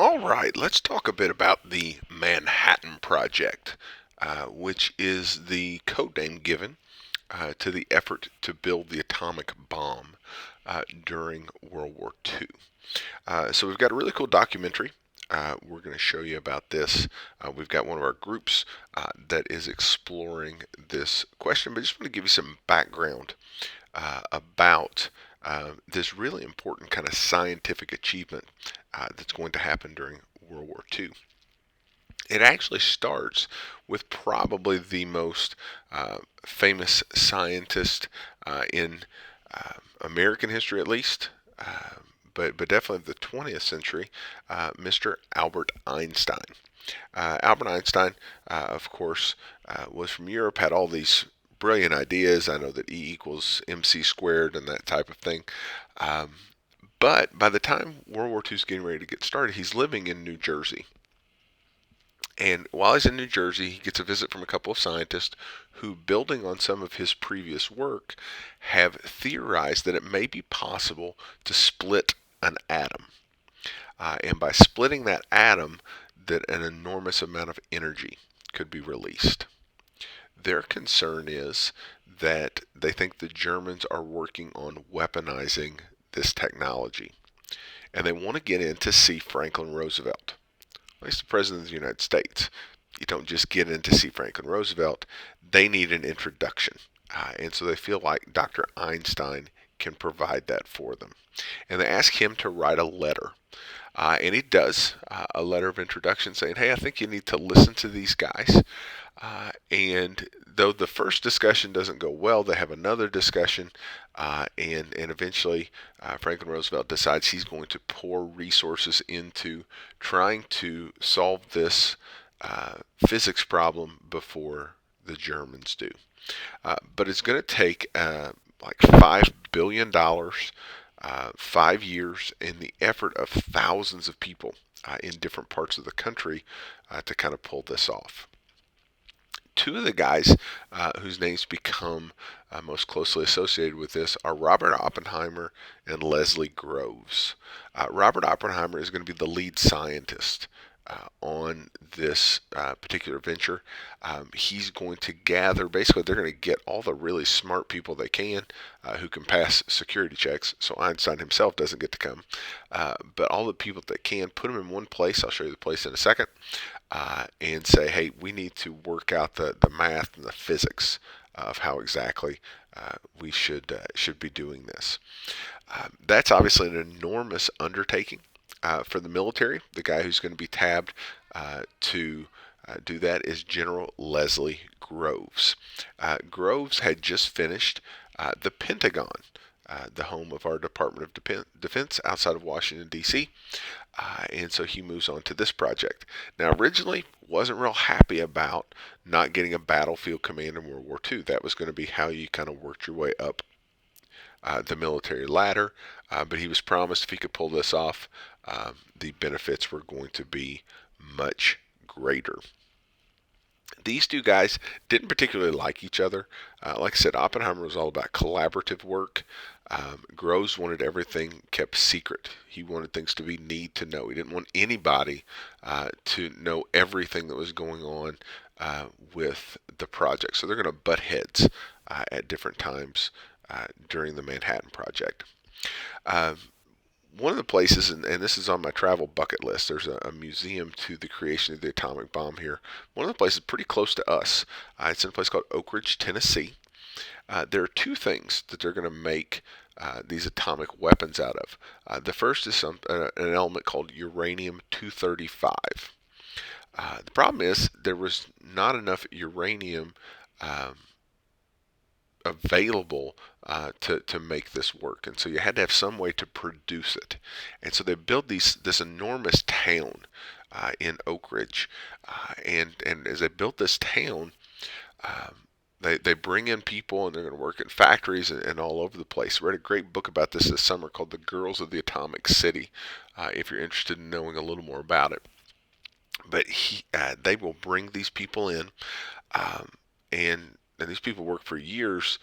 All right, let's talk a bit about the Manhattan Project, which is the code name given to the effort to build the atomic bomb during World War II. So we've got a really cool documentary. We're going to show you about this. We've got one of our groups that is exploring this question, but I just want to give you some background about this really important kind of scientific achievement that's going to happen during World War II. It actually starts with probably the most famous scientist in American history, at least, but definitely the 20th century, Mr. Albert Einstein. Albert Einstein, of course, was from Europe, had all these brilliant ideas. I know that E equals mc squared and that type of thing. Um, but by the time World War II is getting ready to get started, he's living in New Jersey. And while he's in New Jersey, he gets a visit from a couple of scientists who, building on some of his previous work, have theorized that it may be possible to split an atom. And by splitting that atom, that an enormous amount of energy could be released. Their concern is that they think the Germans are working on weaponizing this technology. And they want to get in to see Franklin Roosevelt. Well, he's the President of the United States. You don't just get in to see Franklin Roosevelt. They need an introduction. And so they feel like Dr. Einstein can provide that for them. And they ask him to write a letter. And he does a letter of introduction saying, hey, I think you need to listen to these guys. And though the first discussion doesn't go well, they have another discussion, and eventually Franklin Roosevelt decides he's going to pour resources into trying to solve this physics problem before the Germans do. But it's going to take like $5 billion, 5 years, and the effort of thousands of people in different parts of the country to kind of pull this off. Two of the guys whose names become most closely associated with this are Robert Oppenheimer and Leslie Groves. Robert Oppenheimer is going to be the lead scientist on this particular venture. He's going to gather, basically, they're going to get all the really smart people they can who can pass security checks, so Einstein himself doesn't get to come. But all the people that can, put them in one place. I'll show you the place in a second. And say, hey, we need to work out the math and the physics of how exactly we should be doing this. That's obviously an enormous undertaking for the military. The guy who's going to be tabbed to do that is General Leslie Groves. Groves had just finished the Pentagon, the home of our Department of Defense outside of Washington, D.C., and so he moves on to this project. Now, originally, wasn't real happy about not getting a battlefield command in World War II. That was going to be how you kind of worked your way up the military ladder, but he was promised if he could pull this off, the benefits were going to be much greater. These two guys didn't particularly like each other. Like I said, Oppenheimer was all about collaborative work. Groves wanted everything kept secret. He wanted things to be need to know. He didn't want anybody to know everything that was going on with the project. So they're going to butt heads at different times during the Manhattan Project. One of the places, and this is on my travel bucket list, there's a museum to the creation of the atomic bomb here. One of the places pretty close to us, it's in a place called Oak Ridge, Tennessee. There are two things that they're going to make these atomic weapons out of. The first is an element called uranium-235. The problem is there was not enough uranium available to make this work, and so you had to have some way to produce it. And so they built this enormous town in Oak Ridge, and as they built this town, they bring in people and they're going to work in factories and all over the place. I read a great book about this summer called The Girls of the Atomic City, if you're interested in knowing a little more about it. But they will bring these people in, and these people work for years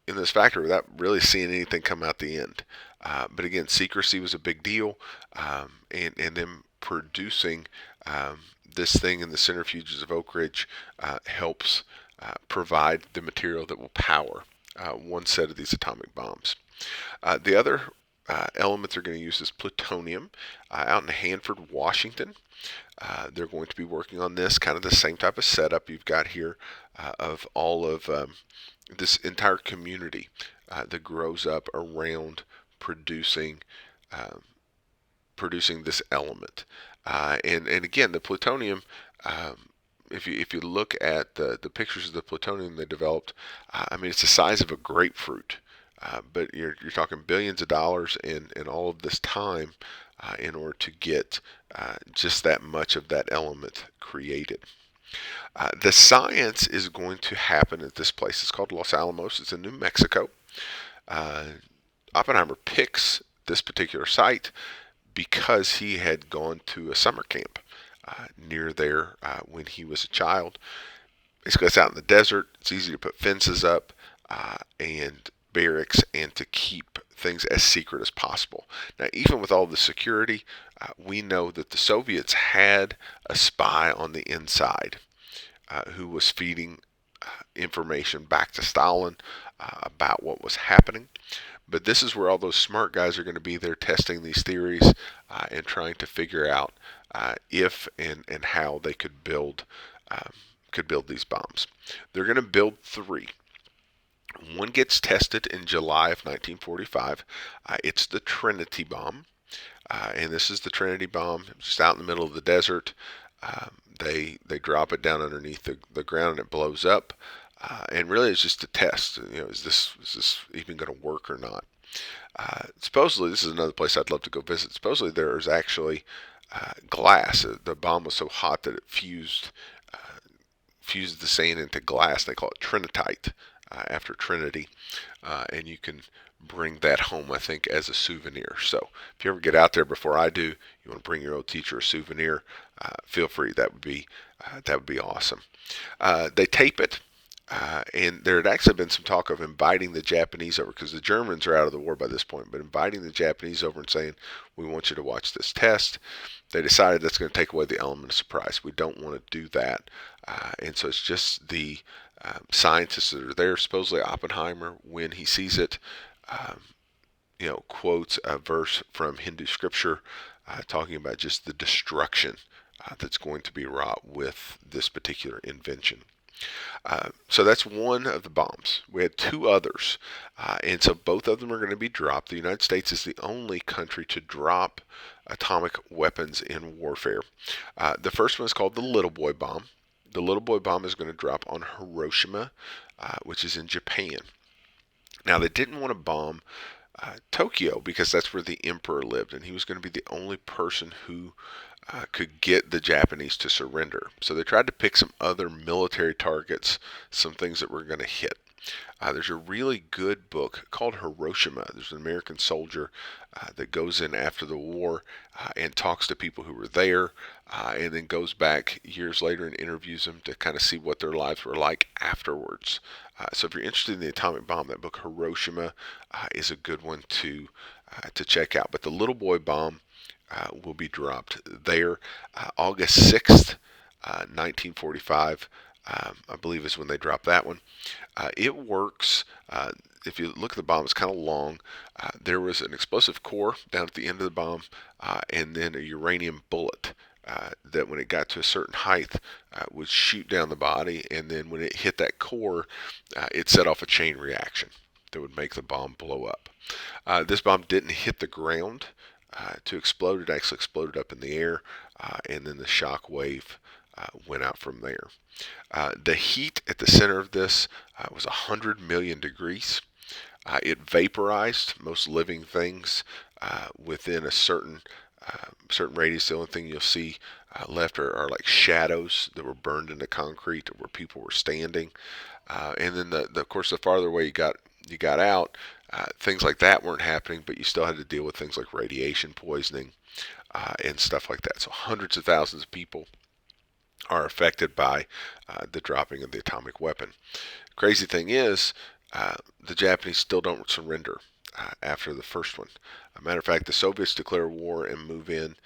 in this factory without really seeing anything come out the end. But again, secrecy was a big deal, and then producing this thing in the centrifuges of Oak Ridge helps provide the material that will power one set of these atomic bombs. The other element they're going to use is plutonium out in Hanford, Washington. They're going to be working on this, kind of the same type of setup you've got here of all of this entire community that grows up around producing producing this element. And again, the plutonium. If you look at the pictures of the plutonium they developed, I mean it's the size of a grapefruit. But you're talking billions of dollars and all of this time in order to get just that much of that element created. The science is going to happen at this place. It's called Los Alamos. It's in New Mexico. Uh, Oppenheimer picks this particular site because he had gone to a summer camp near there when he was a child. Basically, it's out in the desert. It's easy to put fences up and barracks and to keep things as secret as possible. Now, even with all the security, we know that the Soviets had a spy on the inside who was feeding information back to Stalin about what was happening. But this is where all those smart guys are going to be there testing these theories and trying to figure out if and how they could build these bombs. They're going to build 3. One gets tested in July of 1945. It's the Trinity Bomb. And this is the Trinity Bomb, just out in the middle of the desert. They drop it down underneath the ground and it blows up. And really, it's just a test. Is this even going to work or not? Supposedly, this is another place I'd love to go visit. Supposedly, there is actually glass. The bomb was so hot that it fused the sand into glass. They call it trinitite after Trinity, and you can bring that home, I think, as a souvenir. So if you ever get out there before I do, you want to bring your old teacher a souvenir, feel free. That would be awesome. They tape it. And there had actually been some talk of inviting the Japanese over because the Germans are out of the war by this point, but inviting the Japanese over and saying, we want you to watch this test. They decided that's going to take away the element of surprise. We don't want to do that. And so it's just the scientists that are there. Supposedly Oppenheimer, when he sees it, quotes a verse from Hindu scripture talking about just the destruction that's going to be wrought with this particular invention. So that's one of the bombs. We had 2 others, and so both of them are going to be dropped. The United States is the only country to drop atomic weapons in warfare. The first one is called the Little Boy Bomb. The Little Boy Bomb is going to drop on Hiroshima, which is in Japan. Now, they didn't want to bomb Tokyo because that's where the emperor lived, and he was going to be the only person who could get the Japanese to surrender. So they tried to pick some other military targets, some things that were going to hit. There's a really good book called Hiroshima. There's an American soldier that goes in after the war and talks to people who were there and then goes back years later and interviews them to kind of see what their lives were like afterwards. So if you're interested in the atomic bomb, that book Hiroshima is a good one to check out. But the Little Boy Bomb will be dropped there August 6th, 1945. I believe is when they dropped that one. It works. If you look at the bomb, it's kind of long. There was an explosive core down at the end of the bomb, and then a uranium bullet that, when it got to a certain height, would shoot down the body, and then when it hit that core, it set off a chain reaction that would make the bomb blow up. This bomb didn't hit the ground to explode. It actually exploded up in the air, and then the shock wave went out from there. The heat at the center of this was 100 million degrees. It vaporized most living things within a certain radius. The only thing you'll see left are like shadows that were burned into concrete where people were standing. And then of course, the farther away you got out, things like that weren't happening, but you still had to deal with things like radiation poisoning and stuff like that. So hundreds of thousands of people are affected by the dropping of the atomic weapon. Crazy thing is, the Japanese still don't surrender after the first one. As a matter of fact, the Soviets declare war and move in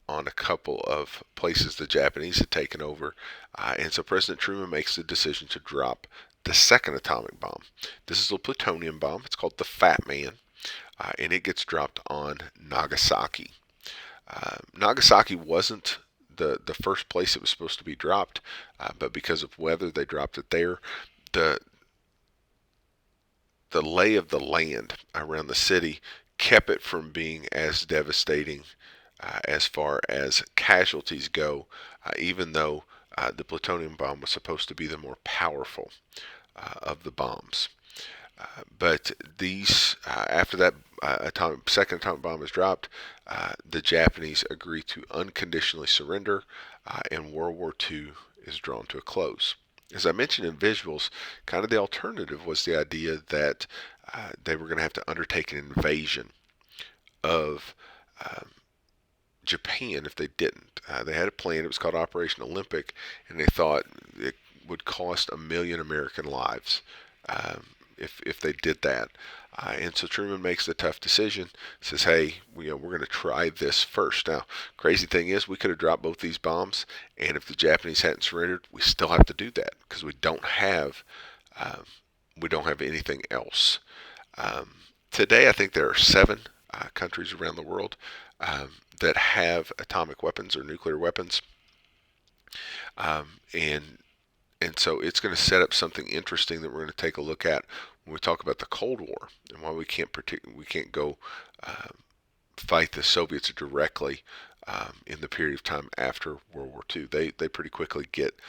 on a couple of places the Japanese had taken over. And so President Truman makes the decision to drop the second atomic bomb. This is a plutonium bomb. It's called the Fat Man, and it gets dropped on Nagasaki. Nagasaki wasn't the first place it was supposed to be dropped, but because of weather, they dropped it there. The the lay of the land around the city kept it from being as devastating as far as casualties go, even though the plutonium bomb was supposed to be the more powerful of the bombs. But these, after that second atomic bomb is dropped, the Japanese agree to unconditionally surrender, and World War II is drawn to a close. As I mentioned in visuals, kind of the alternative was the idea that they were going to have to undertake an invasion of Japan if they didn't. They had a plan. It was called Operation Olympic, and they thought it would cost 1 million American lives if they did that. And so Truman makes the tough decision. Says, "Hey, we're going to try this first." Now, crazy thing is, we could have dropped both these bombs, and if the Japanese hadn't surrendered, we still have to do that because um, we don't have anything else. Um, Today, I think there are 7 countries around the world that have atomic weapons or nuclear weapons, and so it's going to set up something interesting that we're going to take a look at when we talk about the Cold War and why we can't go fight the Soviets directly in the period of time after World War II. They pretty quickly get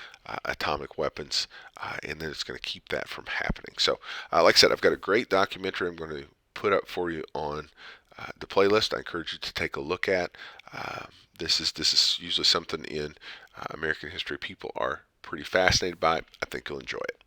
atomic weapons, and then it's going to keep that from happening. So, like I said, I've got a great documentary I'm going to put up for you on the playlist. I encourage you to take a look at. This is usually something in American history people are pretty fascinated by. I think you'll enjoy it.